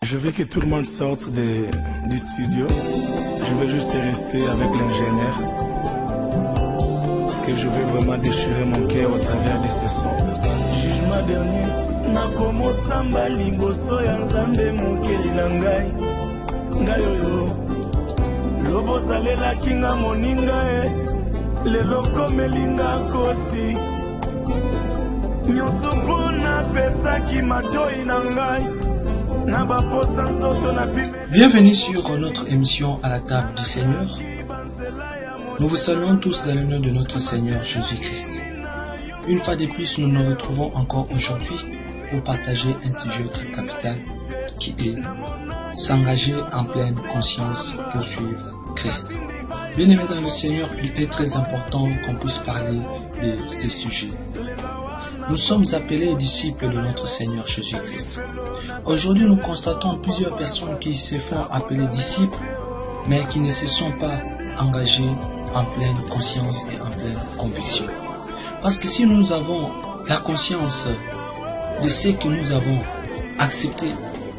Je veux que tout le monde sorte du studio. Je veux juste rester avec l'ingénieur. Parce que je veux vraiment déchirer mon cœur au travers de ce son. Jugement dernier. Nakomo samba liboso ya nzambe mokeli na ngai. Ngai oyo. Lobo zalela kinga moninga e. Lelo komelinga kosi. Nyonso pona pesa ki matoi na ngai. Bienvenue sur notre émission à la table du Seigneur. Nous vous saluons tous dans le nom de notre Seigneur Jésus-Christ. Une fois de plus, nous nous retrouvons encore aujourd'hui pour partager un sujet très capital qui est s'engager en pleine conscience pour suivre Christ. Bien-aimés dans le Seigneur, il est très important qu'on puisse parler de ce sujet. Nous sommes appelés disciples de notre Seigneur Jésus-Christ. Aujourd'hui, nous constatons plusieurs personnes qui se font appeler disciples, mais qui ne se sont pas engagées en pleine conscience et en pleine conviction. Parce que si nous avons la conscience de ce que nous avons accepté,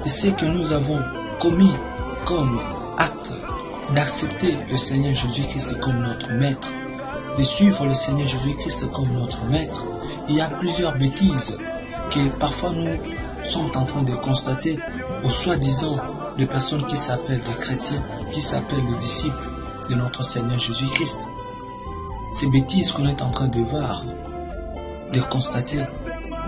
de ce que nous avons commis comme acte, d'accepter le Seigneur Jésus-Christ comme notre maître, de suivre le Seigneur Jésus-Christ comme notre maître, il y a plusieurs bêtises que parfois nous sommes en train de constater aux soi-disant de personnes qui s'appellent des chrétiens, qui s'appellent les disciples de notre Seigneur Jésus-Christ. Ces bêtises qu'on est en train de voir, de constater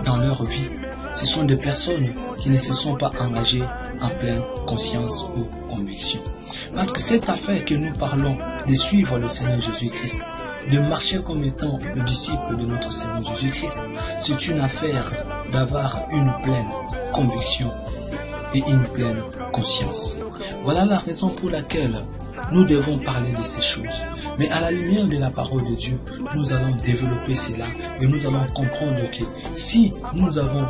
dans leur vie, ce sont des personnes qui ne se sont pas engagées en pleine conscience ou conviction. Parce que cette affaire que nous parlons de suivre le Seigneur Jésus-Christ, de marcher comme étant le disciple de notre Seigneur Jésus-Christ, c'est une affaire d'avoir une pleine conviction et une pleine conscience. Voilà la raison pour laquelle nous devons parler de ces choses. Mais à la lumière de la parole de Dieu, nous allons développer cela et nous allons comprendre que si nous avons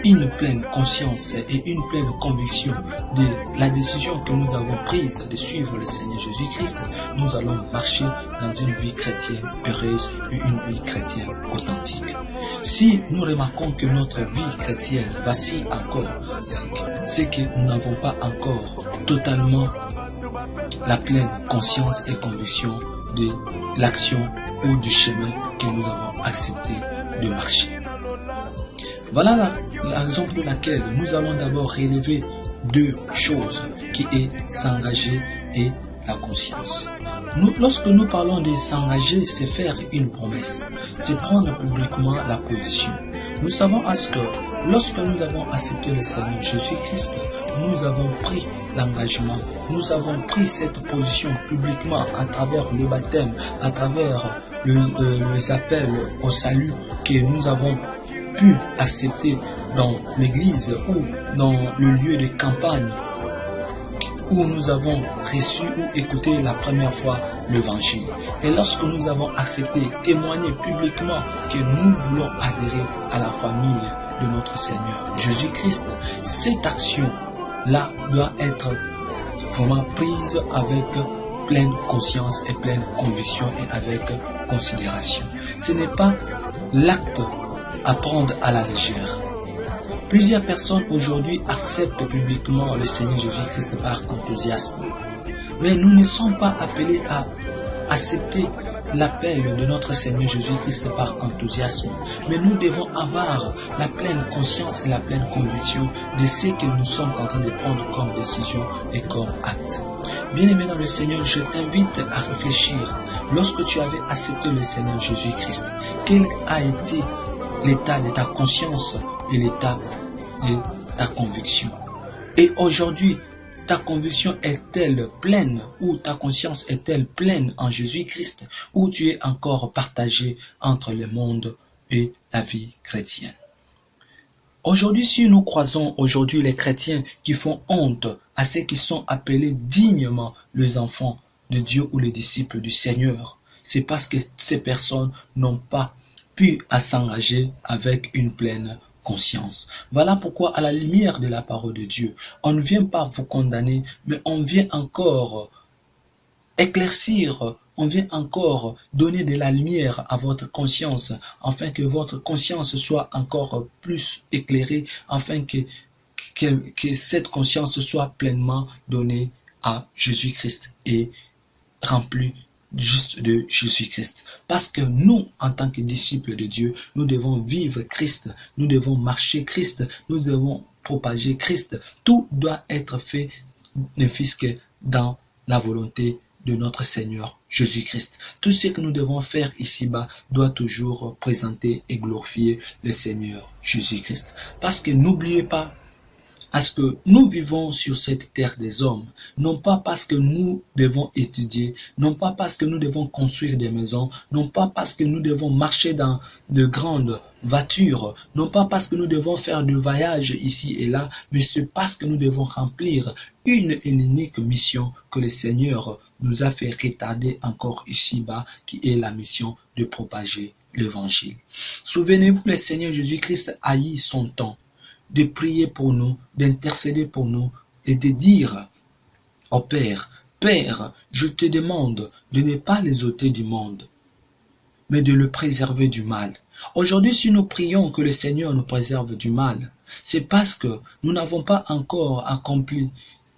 une pleine conscience et une pleine conviction de la décision que nous avons prise de suivre le Seigneur Jésus-Christ, nous allons marcher dans une vie chrétienne heureuse et une vie chrétienne authentique. Si nous remarquons que notre vie chrétienne vacille encore, c'est que nous n'avons pas encore totalement la pleine conscience et conviction de l'action ou du chemin que nous avons accepté de marcher. Voilà la raison pour laquelle nous allons d'abord relever deux choses, qui est s'engager et la conscience. Lorsque nous parlons de s'engager, c'est faire une promesse, c'est prendre publiquement la position. Nous savons à ce que lorsque nous avons accepté le Seigneur Jésus-Christ, nous avons pris l'engagement, nous avons pris cette position publiquement à travers le baptême, à travers les appels au salut que nous avons pu accepter dans l'église ou dans le lieu de campagne où nous avons reçu ou écouté la première fois l'évangile. Et lorsque nous avons accepté, témoigné publiquement que nous voulons adhérer à la famille de notre Seigneur Jésus-Christ, cette action-là doit être vraiment prise avec pleine conscience et pleine conviction et avec considération. Ce n'est pas l'acte à prendre à la légère. Plusieurs personnes aujourd'hui acceptent publiquement le Seigneur Jésus-Christ par enthousiasme. Mais nous ne sommes pas appelés à accepter l'appel de notre Seigneur Jésus-Christ par enthousiasme. Mais nous devons avoir la pleine conscience et la pleine conviction de ce que nous sommes en train de prendre comme décision et comme acte. Bien-aimé dans le Seigneur, je t'invite à réfléchir. Lorsque tu avais accepté le Seigneur Jésus-Christ, quel a été l'état de ta conscience et l'état de ta conviction? Et aujourd'hui, ta conviction est-elle pleine ou ta conscience est-elle pleine en Jésus-Christ, ou tu es encore partagé entre le monde et la vie chrétienne? Aujourd'hui, si nous croisons aujourd'hui les chrétiens qui font honte à ceux qui sont appelés dignement les enfants de Dieu ou les disciples du Seigneur, c'est parce que ces personnes n'ont pas pu s'engager avec une pleine conscience. Voilà pourquoi, à la lumière de la parole de Dieu, on ne vient pas vous condamner, mais on vient encore éclaircir, on vient encore donner de la lumière à votre conscience, afin que votre conscience soit encore plus éclairée, afin que que cette conscience soit pleinement donnée à Jésus-Christ et remplie juste de Jésus-Christ. Parce que nous, en tant que disciples de Dieu, nous devons vivre Christ, nous devons marcher Christ, nous devons propager Christ. Tout doit être fait, ne fût-ce que dans la volonté de notre Seigneur Jésus-Christ. Tout ce que nous devons faire ici-bas doit toujours présenter et glorifier le Seigneur Jésus-Christ. Parce que n'oubliez pas, parce que nous vivons sur cette terre des hommes, non pas parce que nous devons étudier, non pas parce que nous devons construire des maisons, non pas parce que nous devons marcher dans de grandes voitures, non pas parce que nous devons faire du voyage ici et là, mais c'est parce que nous devons remplir une et l'unique mission que le Seigneur nous a fait retarder encore ici-bas, qui est la mission de propager l'évangile. Souvenez-vous, le Seigneur Jésus-Christ haït son temps de prier pour nous, d'intercéder pour nous et de dire au Père, Père, je te demande de ne pas les ôter du monde, mais de le préserver du mal. Aujourd'hui, si nous prions que le Seigneur nous préserve du mal, c'est parce que nous n'avons pas encore accompli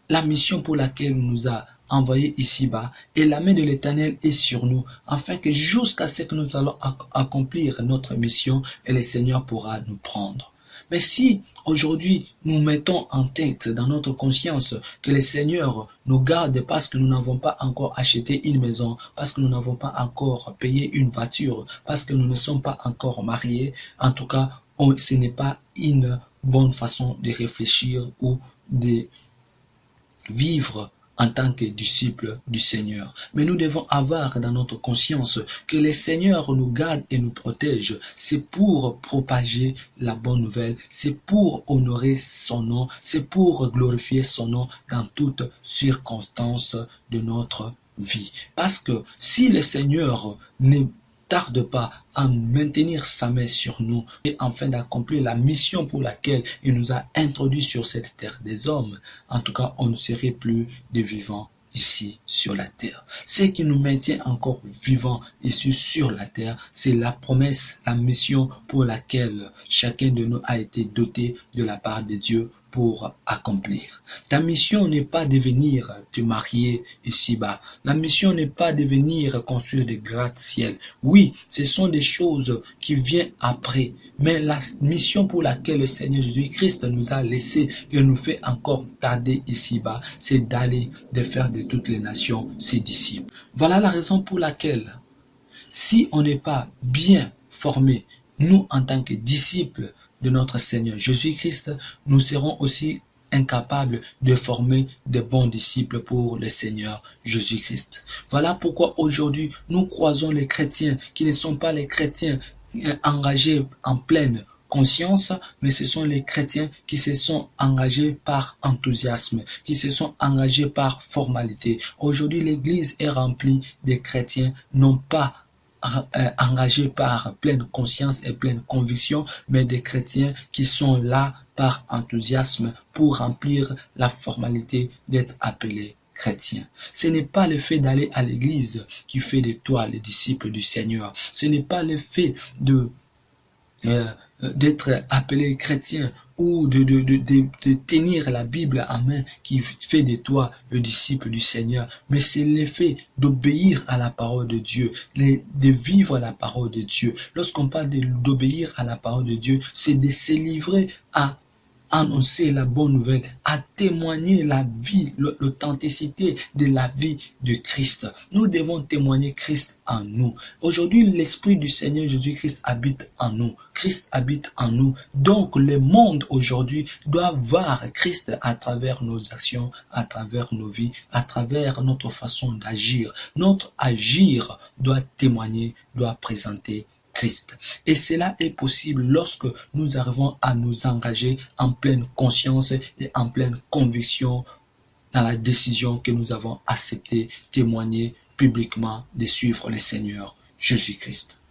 la mission pour laquelle il nous a envoyés ici-bas, et la main de l'Éternel est sur nous, afin que jusqu'à ce que nous allons accomplir notre mission, et le Seigneur pourra nous prendre. Mais si aujourd'hui nous mettons en tête dans notre conscience que le Seigneur nous garde parce que nous n'avons pas encore acheté une maison, parce que nous n'avons pas encore payé une voiture, parce que nous ne sommes pas encore mariés, en tout cas, ce n'est pas une bonne façon de réfléchir ou de vivre en tant que disciples du Seigneur. Mais nous devons avoir dans notre conscience que le Seigneur nous garde et nous protège. C'est pour propager la bonne nouvelle, c'est pour honorer son nom, c'est pour glorifier son nom dans toutes circonstances de notre vie. Parce que si le Seigneur ne tarde pas à maintenir sa main sur nous et afin d'accomplir la mission pour laquelle il nous a introduits sur cette terre des hommes, en tout cas, on ne serait plus des vivants ici sur la terre. Ce qui nous maintient encore vivants ici sur la terre, c'est la promesse, la mission pour laquelle chacun de nous a été doté de la part de Dieu pour accomplir. Ta mission n'est pas de venir te marier ici-bas. La mission n'est pas de venir construire des gratte-ciel. Oui, ce sont des choses qui viennent après. Mais la mission pour laquelle le Seigneur Jésus-Christ nous a laissé et nous fait encore tarder ici-bas, c'est d'aller, de faire de toutes les nations ses disciples. Voilà la raison pour laquelle, si on n'est pas bien formé, nous en tant que disciples de notre Seigneur Jésus-Christ, nous serons aussi incapables de former de bons disciples pour le Seigneur Jésus-Christ. Voilà pourquoi aujourd'hui nous croisons les chrétiens qui ne sont pas les chrétiens engagés en pleine conscience, mais ce sont les chrétiens qui se sont engagés par enthousiasme, qui se sont engagés par formalité. Aujourd'hui, l'Église est remplie de chrétiens non pas engagés par pleine conscience et pleine conviction, mais des chrétiens qui sont là par enthousiasme pour remplir la formalité d'être appelés chrétiens. Ce n'est pas le fait d'aller à l'église qui fait de toi les disciples du Seigneur. Ce n'est pas le fait d'être appelé chrétien ou de tenir la Bible en main qui fait de toi le disciple du Seigneur, mais c'est l'effet d'obéir à la parole de Dieu, de vivre la parole de Dieu. Lorsqu'on parle d'obéir à la parole de Dieu, c'est de se livrer à annoncer la bonne nouvelle, à témoigner la vie, l'authenticité de la vie de Christ. Nous devons témoigner Christ en nous. Aujourd'hui, l'Esprit du Seigneur Jésus-Christ habite en nous. Christ habite en nous. Donc, le monde aujourd'hui doit voir Christ à travers nos actions, à travers nos vies, à travers notre façon d'agir. Notre agir doit témoigner, doit présenter Christ. Et cela est possible lorsque nous arrivons à nous engager en pleine conscience et en pleine conviction dans la décision que nous avons accepté, témoigner publiquement de suivre le Seigneur Jésus-Christ.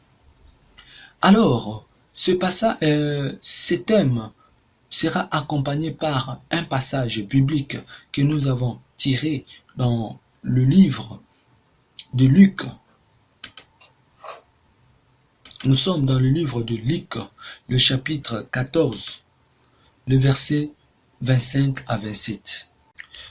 Alors, ce thème sera accompagné par un passage biblique que nous avons tiré dans le livre de Luc. Nous sommes dans le livre de Luc, le chapitre 14, le verset 25 à 27.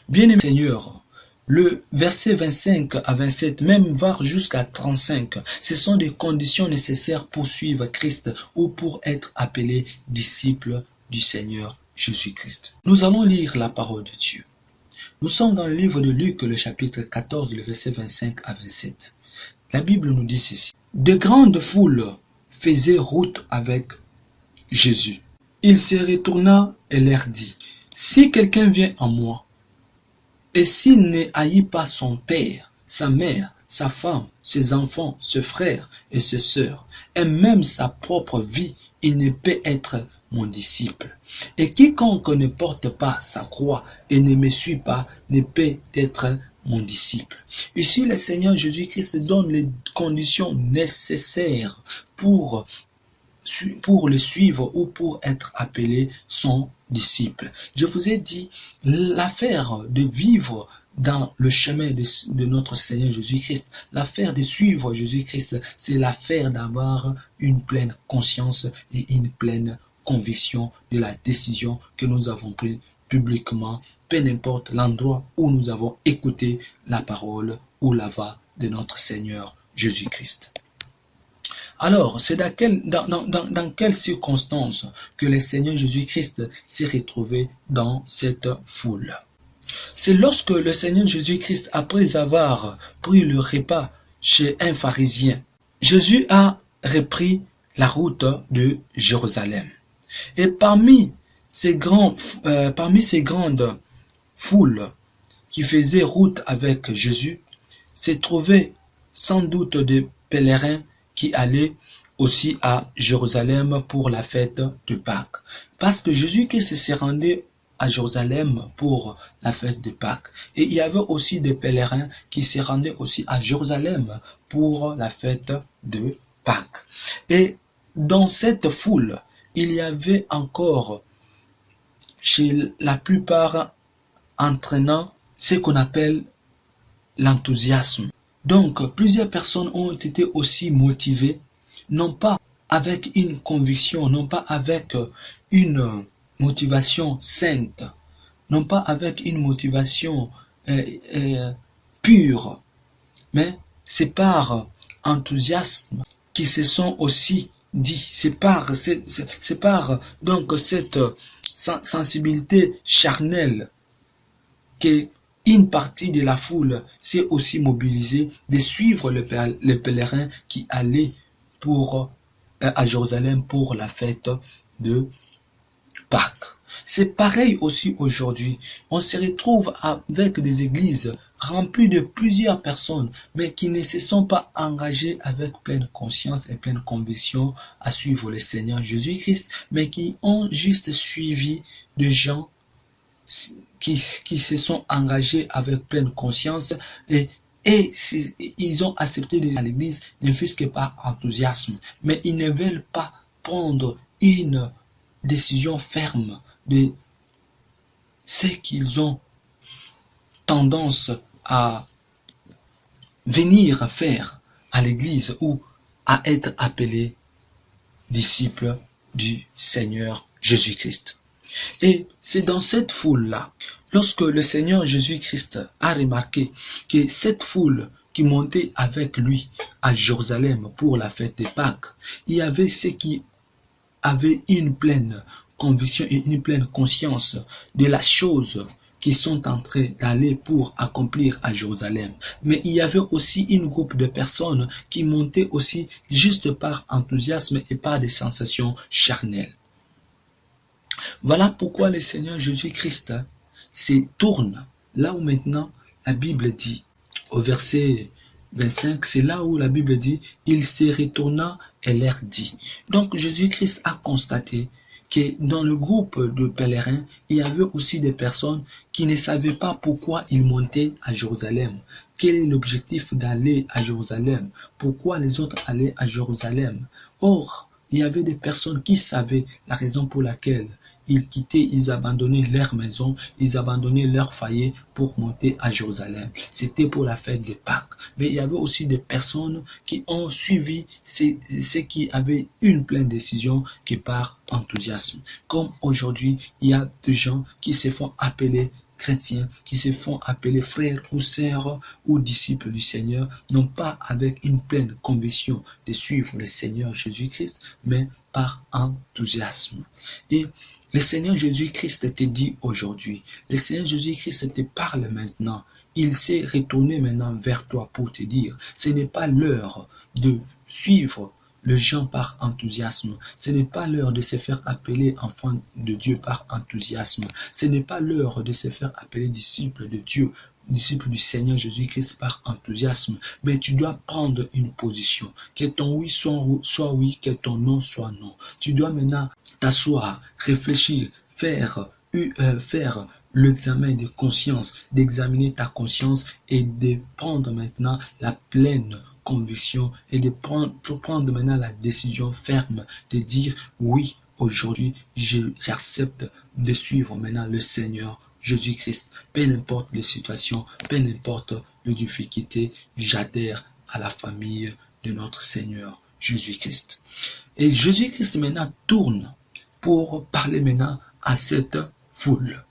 Bien-aimé Seigneur, le verset 25 à 27, même voire jusqu'à 35, ce sont des conditions nécessaires pour suivre Christ ou pour être appelé disciple du Seigneur Jésus-Christ. Nous allons lire la parole de Dieu. Nous sommes dans le livre de Luc, le chapitre 14, le verset 25 à 27. La Bible nous dit ceci. De grandes foules faisaient route avec Jésus. Il se retourna et leur dit, « Si quelqu'un vient à moi, et s'il ne haït pas son père, sa mère, sa femme, ses enfants, ses frères et ses sœurs, et même sa propre vie, il ne peut être mon disciple. Et quiconque ne porte pas sa croix et ne me suit pas, ne peut être mon disciple. » Ici, le Seigneur Jésus-Christ donne les conditions nécessaires pour le suivre ou pour être appelé son disciple. Je vous ai dit, l'affaire de vivre dans le chemin de notre Seigneur Jésus-Christ, l'affaire de suivre Jésus-Christ, c'est l'affaire d'avoir une pleine conscience et une pleine conviction de la décision que nous avons prise publiquement, peu importe l'endroit où nous avons écouté la parole ou la voix de notre Seigneur Jésus-Christ. Alors, c'est dans quelles circonstances que le Seigneur Jésus-Christ s'est retrouvé dans cette foule? C'est lorsque le Seigneur Jésus-Christ, après avoir pris le repas chez un pharisien, Jésus a repris la route de Jérusalem. Et parmi ces grandes foules qui faisaient route avec Jésus, se trouvaient sans doute des pèlerins qui allaient aussi à Jérusalem pour la fête de Pâques. Parce que Jésus-Christ se rendait à Jérusalem pour la fête de Pâques. Et il y avait aussi des pèlerins qui se rendaient aussi à Jérusalem pour la fête de Pâques. Et dans cette foule, il y avait encore chez la plupart entraînant ce qu'on appelle l'enthousiasme. Donc, plusieurs personnes ont été aussi motivées, non pas avec une conviction, non pas avec une motivation sainte, non pas avec une motivation pure, mais c'est par enthousiasme qui se sont aussi dit, c'est par donc cette sensibilité charnelle que une partie de la foule s'est aussi mobilisée de suivre les pèlerins qui allaient à Jérusalem pour la fête de Pâques. C'est pareil aussi aujourd'hui. On se retrouve avec des églises remplies de plusieurs personnes, mais qui ne se sont pas engagées avec pleine conscience et pleine conviction à suivre le Seigneur Jésus-Christ, mais qui ont juste suivi des gens qui se sont engagés avec pleine conscience et ils ont accepté d'aller à l'église, ne fût-ce que par enthousiasme, mais ils ne veulent pas prendre une décision ferme de ce qu'ils ont tendance à venir faire à l'église ou à être appelés disciples du Seigneur Jésus-Christ. Et c'est dans cette foule-là, lorsque le Seigneur Jésus-Christ a remarqué que cette foule qui montait avec lui à Jérusalem pour la fête des Pâques, il y avait ceux qui avaient une pleine conviction et une pleine conscience de la chose qui sont en train d'aller pour accomplir à Jérusalem. Mais il y avait aussi une groupe de personnes qui montaient aussi juste par enthousiasme et par des sensations charnelles. Voilà pourquoi le Seigneur Jésus-Christ se tourne là où maintenant la Bible dit, au verset 25, c'est là où la Bible dit, il se retourna et leur dit. Donc Jésus-Christ a constaté que dans le groupe de pèlerins, il y avait aussi des personnes qui ne savaient pas pourquoi ils montaient à Jérusalem. Quel est l'objectif d'aller à Jérusalem? Pourquoi les autres allaient à Jérusalem? Or, il y avait des personnes qui savaient la raison pour laquelle ils abandonnaient leur maison, ils abandonnaient leur foyer pour monter à Jérusalem. C'était pour la fête de Pâques. Mais il y avait aussi des personnes qui ont suivi ceux qui avaient une pleine décision qui par enthousiasme. Comme aujourd'hui, il y a des gens qui se font appeler chrétiens, qui se font appeler frères ou sœurs ou disciples du Seigneur, non pas avec une pleine conviction de suivre le Seigneur Jésus-Christ, mais par enthousiasme. Et le Seigneur Jésus-Christ te dit aujourd'hui, le Seigneur Jésus-Christ te parle maintenant, il s'est retourné maintenant vers toi pour te dire, ce n'est pas l'heure de suivre le gens par enthousiasme. Ce n'est pas l'heure de se faire appeler enfant de Dieu par enthousiasme. Ce n'est pas l'heure de se faire appeler disciple de Dieu, disciple du Seigneur Jésus-Christ par enthousiasme. Mais tu dois prendre une position. Que ton oui soit oui, que ton non soit non. Tu dois maintenant t'asseoir, réfléchir, faire l'examen de conscience, d'examiner ta conscience et de prendre maintenant la pleine conviction et de prendre maintenant la décision ferme de dire oui, aujourd'hui j'accepte de suivre maintenant le Seigneur Jésus-Christ. Peu importe les situations, peu importe les difficultés, j'adhère à la famille de notre Seigneur Jésus-Christ. Et Jésus-Christ maintenant tourne pour parler maintenant à cette foule.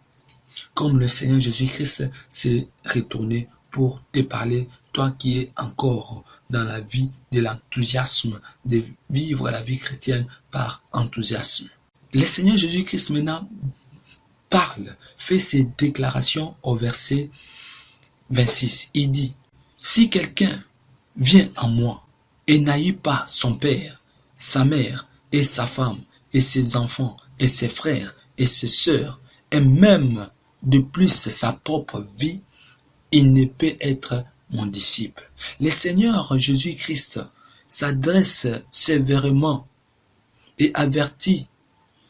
Comme le Seigneur Jésus-Christ s'est retourné pour te parler, toi qui es encore dans la vie de l'enthousiasme, de vivre la vie chrétienne par enthousiasme. Le Seigneur Jésus-Christ maintenant parle, fait ses déclarations au verset 26. Il dit, si quelqu'un vient à moi et n'haït pas son père, sa mère et sa femme et ses enfants et ses frères et ses sœurs et même de plus sa propre vie, il ne peut être mon disciple. Le Seigneur Jésus-Christ s'adresse sévèrement et avertit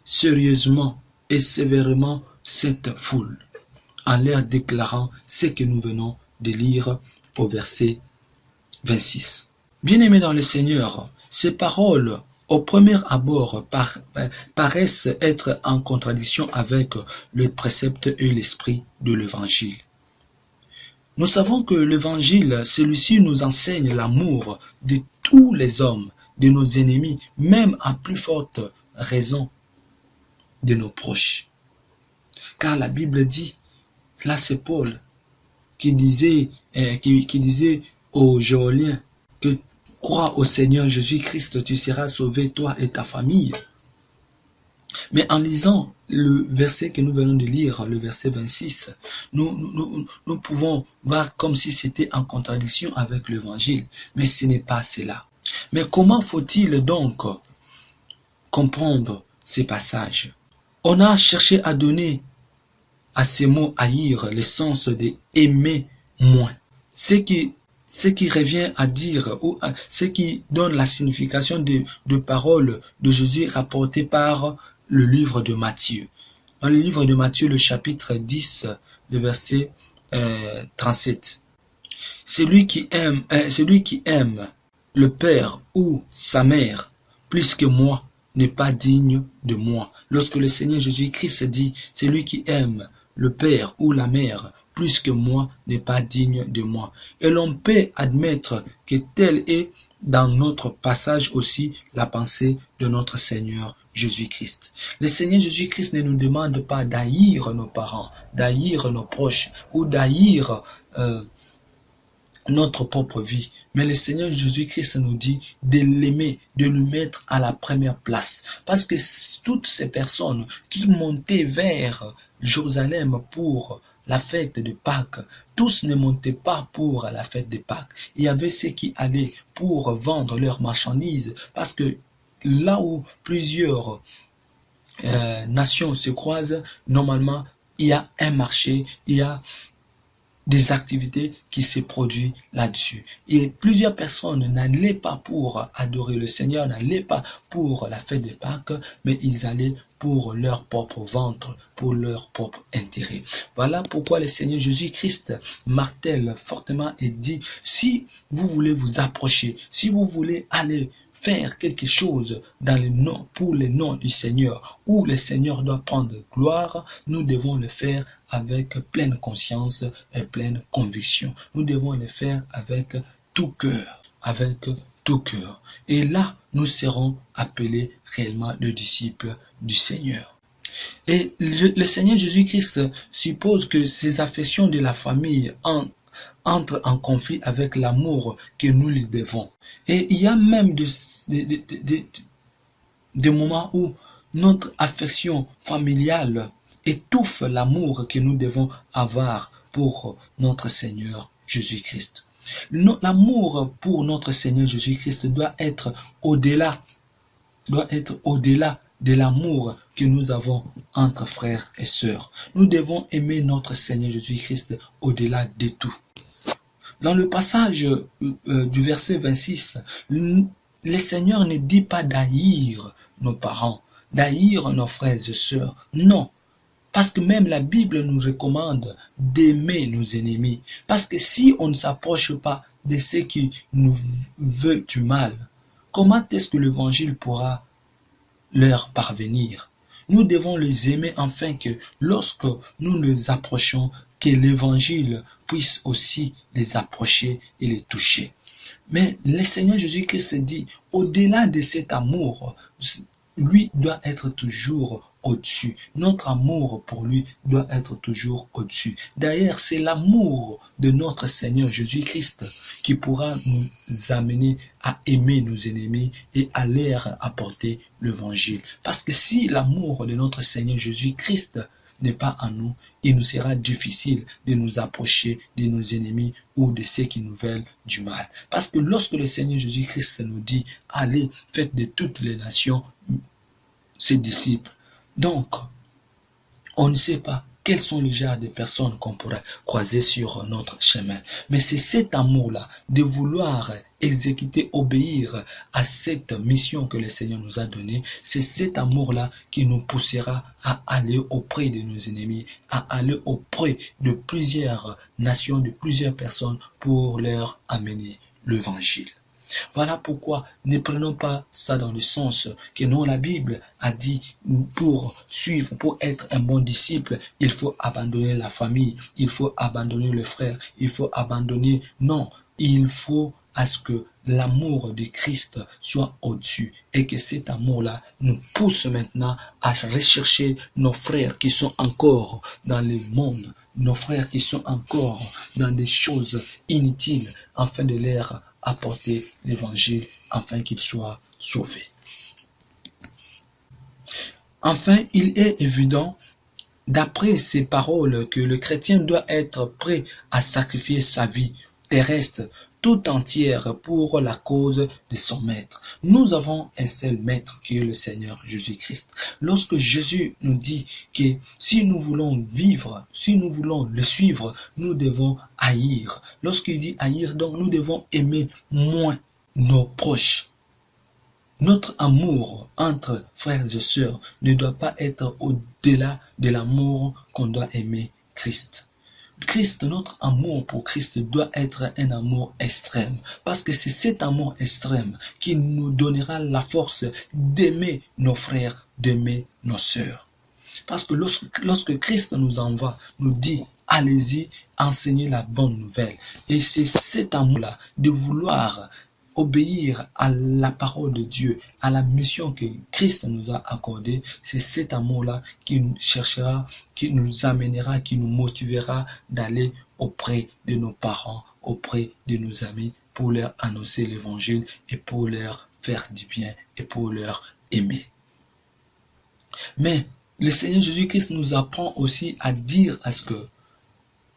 sérieusement et sévèrement cette foule en leur déclarant ce que nous venons de lire au verset 26. Bien-aimés dans le Seigneur, ces paroles au premier abord paraissent être en contradiction avec le précepte et l'esprit de l'Évangile. Nous savons que l'Évangile, celui-ci nous enseigne l'amour de tous les hommes, de nos ennemis, même à plus forte raison de nos proches. Car la Bible dit, là c'est Paul qui disait aux Géoliens que crois au Seigneur Jésus-Christ, tu seras sauvé, toi et ta famille. Mais en lisant le verset que nous venons de lire, le verset 26, nous pouvons voir comme si c'était en contradiction avec l'Évangile. Mais ce n'est pas cela. Mais comment faut-il donc comprendre ces passages? On a cherché à donner à ces mots haïr le sens de aimer moins. Ce qui revient à dire, ou ce qui donne la signification de paroles de Jésus rapportées par le livre de Matthieu. Dans le livre de Matthieu, le chapitre 10, le verset 37. Celui qui aime le père ou sa mère plus que moi n'est pas digne de moi. Lorsque le Seigneur Jésus-Christ dit, celui qui aime le père ou la mère plus que moi n'est pas digne de moi. Et l'on peut admettre que telle est dans notre passage aussi la pensée de notre Seigneur Jésus-Christ. Le Seigneur Jésus-Christ ne nous demande pas d'haïr nos parents, d'haïr nos proches ou d'haïr notre propre vie. Mais le Seigneur Jésus-Christ nous dit de l'aimer, de le mettre à la première place. Parce que toutes ces personnes qui montaient vers Jérusalem pour la fête de Pâques, tous ne montaient pas pour la fête de Pâques. Il y avait ceux qui allaient pour vendre leurs marchandises, parce que là où plusieurs nations se croisent, normalement, il y a un marché, il y a des activités qui se produisent là-dessus. Et plusieurs personnes n'allaient pas pour adorer le Seigneur, n'allaient pas pour la fête de Pâques, mais ils allaient pour leur propre ventre, pour leur propre intérêt. Voilà pourquoi le Seigneur Jésus-Christ martèle fortement et dit, si vous voulez vous approcher, si vous voulez aller faire quelque chose dans le nom, pour le nom du Seigneur, où le Seigneur doit prendre gloire, nous devons le faire avec pleine conscience et pleine conviction. Nous devons le faire avec tout cœur, Et là, nous serons appelés réellement les disciples du Seigneur. Et le Seigneur Jésus-Christ suppose que ces affections de la famille entrent en conflit avec l'amour que nous lui devons. Et il y a même des moments où notre affection familiale étouffe l'amour que nous devons avoir pour notre Seigneur Jésus-Christ. L'amour pour notre Seigneur Jésus-Christ doit être au-delà de l'amour que nous avons entre frères et sœurs. Nous devons aimer notre Seigneur Jésus-Christ au-delà de tout. Dans le passage du verset 26, le Seigneur ne dit pas d'haïr nos parents, d'haïr nos frères et sœurs. Non, parce que même la Bible nous recommande d'aimer nos ennemis. Parce que si on ne s'approche pas de ceux qui nous veulent du mal, comment est-ce que l'évangile pourra leur parvenir? Nous devons les aimer afin que lorsque nous les approchons, que l'évangile puisse aussi les approcher et les toucher. Mais le Seigneur Jésus-Christ dit, au-delà de cet amour, lui doit être toujours au-dessus. Notre amour pour lui doit être toujours au-dessus. D'ailleurs, c'est l'amour de notre Seigneur Jésus-Christ qui pourra nous amener à aimer nos ennemis et à leur apporter l'évangile. Parce que si l'amour de notre Seigneur Jésus-Christ n'est pas en nous, il nous sera difficile de nous approcher de nos ennemis ou de ceux qui nous veulent du mal. Parce que lorsque le Seigneur Jésus-Christ nous dit, allez, faites de toutes les nations ses disciples. Donc, on ne sait pas quels sont les genres de personnes qu'on pourrait croiser sur notre chemin. Mais c'est cet amour-là de vouloir exécuter, obéir à cette mission que le Seigneur nous a donnée. C'est cet amour-là qui nous poussera à aller auprès de nos ennemis, à aller auprès de plusieurs nations, de plusieurs personnes pour leur amener l'évangile. Voilà pourquoi ne prenons pas ça dans le sens que non, la Bible a dit pour suivre, pour être un bon disciple, il faut abandonner la famille, il faut abandonner le frère, il faut abandonner. Non, il faut à ce que l'amour de Christ soit au-dessus et que cet amour-là nous pousse maintenant à rechercher nos frères qui sont encore dans le monde, nos frères qui sont encore dans des choses inutiles afin de leur apporter l'évangile afin qu'ils soient sauvés. Enfin, il est évident, d'après ces paroles, que le chrétien doit être prêt à sacrifier sa vie terrestre tout entière pour la cause de son maître. Nous avons un seul maître qui est le Seigneur Jésus-Christ. Lorsque Jésus nous dit que si nous voulons vivre, si nous voulons le suivre, nous devons haïr. Lorsqu'il dit haïr, donc nous devons aimer moins nos proches. Notre amour entre frères et sœurs ne doit pas être au-delà de l'amour qu'on doit aimer Christ. Notre amour pour Christ doit être un amour extrême, parce que c'est cet amour extrême qui nous donnera la force d'aimer nos frères, d'aimer nos sœurs. Parce que lorsque Christ nous envoie, nous dit, allez-y, enseignez la bonne nouvelle. Et c'est cet amour-là de vouloir obéir à la parole de Dieu, à la mission que Christ nous a accordée, c'est cet amour-là qui nous cherchera, qui nous amènera, qui nous motivera d'aller auprès de nos parents, auprès de nos amis, pour leur annoncer l'évangile et pour leur faire du bien et pour leur aimer. Mais le Seigneur Jésus-Christ nous apprend aussi à dire à ce que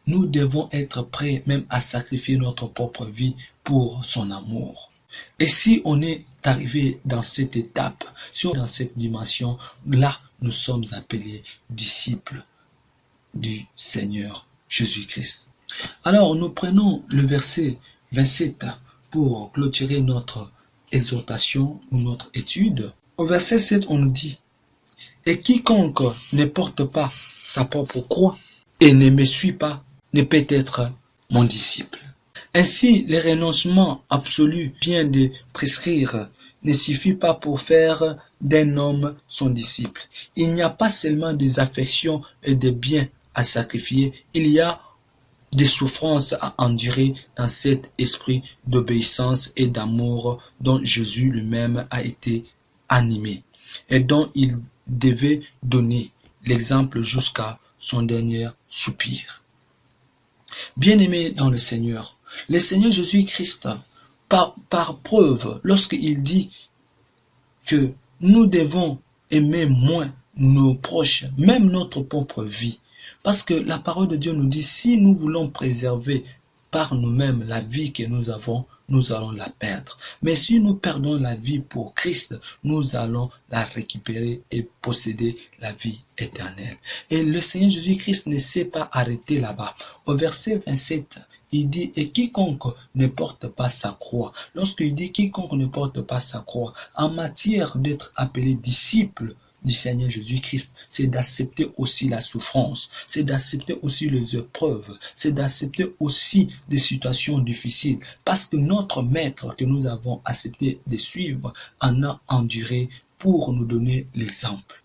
nous devons être prêts même à sacrifier notre propre vie pour son amour. Et si on est arrivé dans cette étape, si on est dans cette dimension, là, nous sommes appelés disciples du Seigneur Jésus-Christ. Alors, nous prenons le verset 27 pour clôturer notre exhortation ou notre étude. Au verset 7, on nous dit, « Et quiconque ne porte pas sa propre croix et ne me suit pas, ne peut être mon disciple. » Ainsi, le renoncement absolu vient de prescrire ne suffit pas pour faire d'un homme son disciple. Il n'y a pas seulement des affections et des biens à sacrifier, il y a des souffrances à endurer dans cet esprit d'obéissance et d'amour dont Jésus lui-même a été animé et dont il devait donner l'exemple jusqu'à son dernier soupir. Bien-aimés dans le Seigneur Jésus-Christ, par preuve, lorsqu'il dit que nous devons aimer moins nos proches, même notre propre vie, parce que la parole de Dieu nous dit, si nous voulons préserver par nous-mêmes la vie que nous avons, nous allons la perdre. Mais si nous perdons la vie pour Christ, nous allons la récupérer et posséder la vie éternelle. Et le Seigneur Jésus-Christ ne s'est pas arrêté là-bas. Au verset 27, il dit, et quiconque ne porte pas sa croix. Lorsqu'il dit quiconque ne porte pas sa croix, en matière d'être appelé disciple du Seigneur Jésus-Christ, c'est d'accepter aussi la souffrance, c'est d'accepter aussi les épreuves, c'est d'accepter aussi des situations difficiles, parce que notre maître que nous avons accepté de suivre en a enduré pour nous donner l'exemple.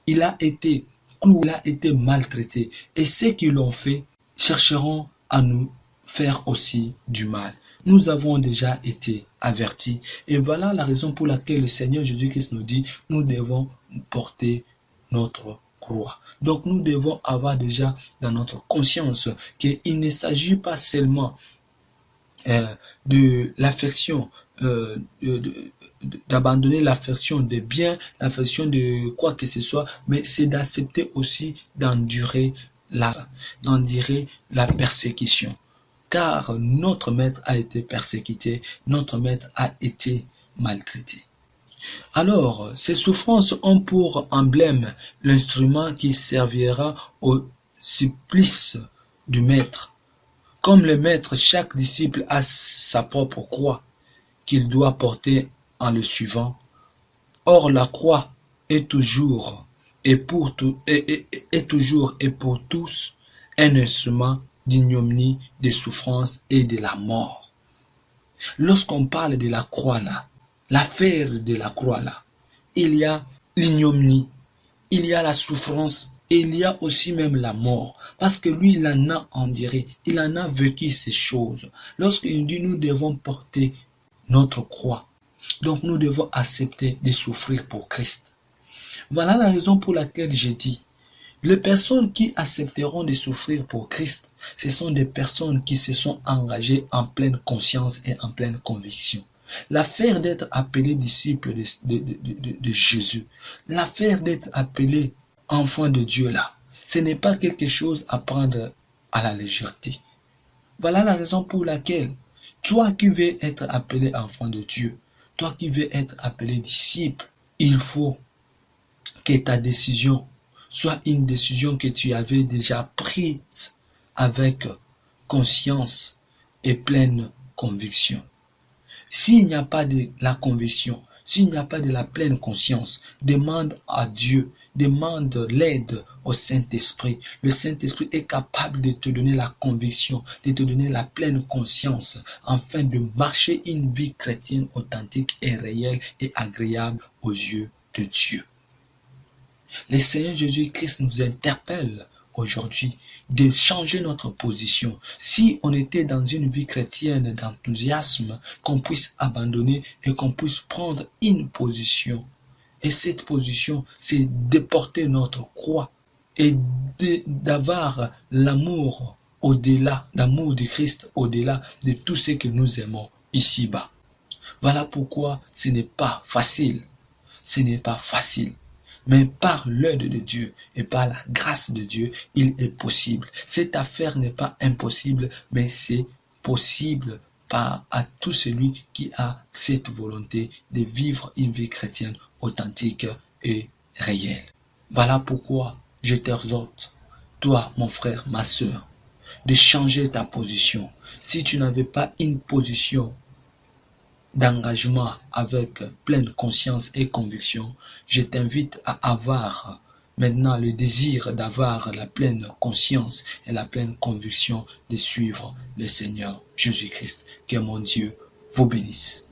Il a été cloué, il a été maltraité, et ceux qui l'ont fait chercheront à nous faire aussi du mal. Nous avons déjà été avertis. Et voilà la raison pour laquelle le Seigneur Jésus-Christ nous dit, nous devons porter notre croix. Donc nous devons avoir déjà dans notre conscience qu'il ne s'agit pas seulement de l'affection, d'abandonner l'affection des biens, l'affection de quoi que ce soit, mais c'est d'accepter aussi d'endurer la persécution. Car notre maître a été persécuté, notre maître a été maltraité. Alors, ces souffrances ont pour emblème l'instrument qui servira au supplice du maître. Comme le maître, chaque disciple a sa propre croix qu'il doit porter en le suivant. Or, la croix est toujours et pour tous un instrument d'ignominie, de souffrance et de la mort. Lorsqu'on parle de la croix là, l'affaire de la croix là, il y a l'ignominie, il y a la souffrance et il y a aussi même la mort. Parce que lui, il en a enduré, il en a vécu ces choses. Lorsqu'il dit nous devons porter notre croix, donc nous devons accepter de souffrir pour Christ. Voilà la raison pour laquelle j'ai dit, les personnes qui accepteront de souffrir pour Christ, ce sont des personnes qui se sont engagées en pleine conscience et en pleine conviction. L'affaire d'être appelé disciple de Jésus, l'affaire d'être appelé enfant de Dieu là, ce n'est pas quelque chose à prendre à la légèreté. Voilà la raison pour laquelle, toi qui veux être appelé enfant de Dieu, toi qui veux être appelé disciple, il faut que ta décision soit une décision que tu avais déjà prise avec conscience et pleine conviction. S'il n'y a pas de la conviction, s'il n'y a pas de la pleine conscience, demande à Dieu, demande l'aide au Saint-Esprit. Le Saint-Esprit est capable de te donner la conviction, de te donner la pleine conscience, afin de marcher une vie chrétienne authentique et réelle et agréable aux yeux de Dieu. Le Seigneur Jésus-Christ nous interpelle aujourd'hui de changer notre position. Si on était dans une vie chrétienne d'enthousiasme, qu'on puisse abandonner et qu'on puisse prendre une position. Et cette position, c'est de porter notre croix et d'avoir l'amour au-delà, l'amour de Christ au-delà de tout ce que nous aimons ici-bas. Voilà pourquoi ce n'est pas facile. Ce n'est pas facile. Mais par l'aide de Dieu et par la grâce de Dieu, il est possible. Cette affaire n'est pas impossible, mais c'est possible à tout celui qui a cette volonté de vivre une vie chrétienne authentique et réelle. Voilà pourquoi je t'exhorte, toi mon frère, ma sœur, de changer ta position. Si tu n'avais pas une position d'engagement avec pleine conscience et conviction, je t'invite à avoir maintenant le désir d'avoir la pleine conscience et la pleine conviction de suivre le Seigneur Jésus-Christ. Que mon Dieu vous bénisse.